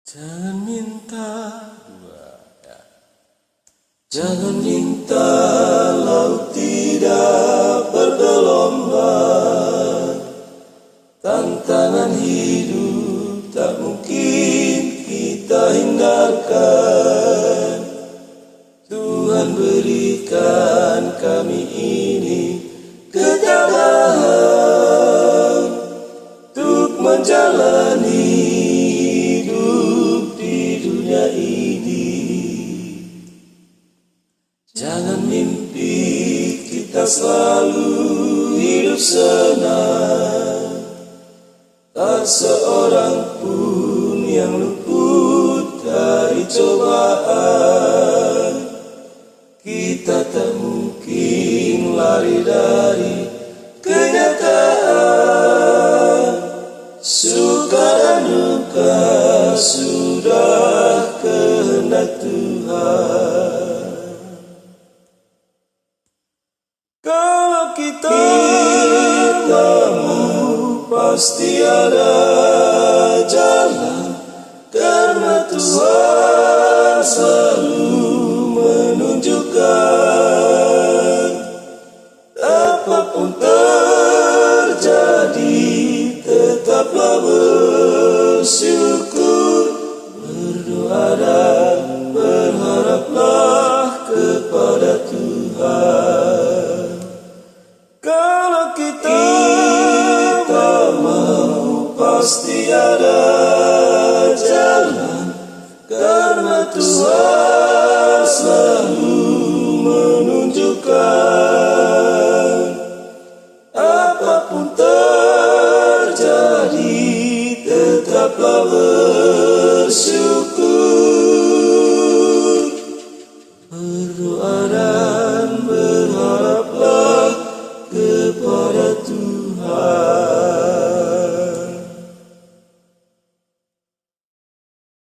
Jangan minta Jangan minta laut tidak bergelombang. Tantangan hidup tak mungkin kita hindarkan. Tuhan berikan kami ini ketabahan untuk menjalani hidup di dunia ini. Jangan mimpi kita selalu hidup senang, tak seorang pun yang luput dari cobaan. Kita tak mungkin lari dari kenyataan. Suka dan duka sudah kehendak Tuhan. Kalau kita mau, pasti ada jalan, karena Tuhan selalu menunjukkan. Apapun terjadi, tetaplah bersyukur, berdoa dan berharaplah kepada Tuhan. Kalau kita mau, pasti ada jalan, karena Tuhan selalu menunjukkan. Apapun terjadi, tetaplah bersyukur,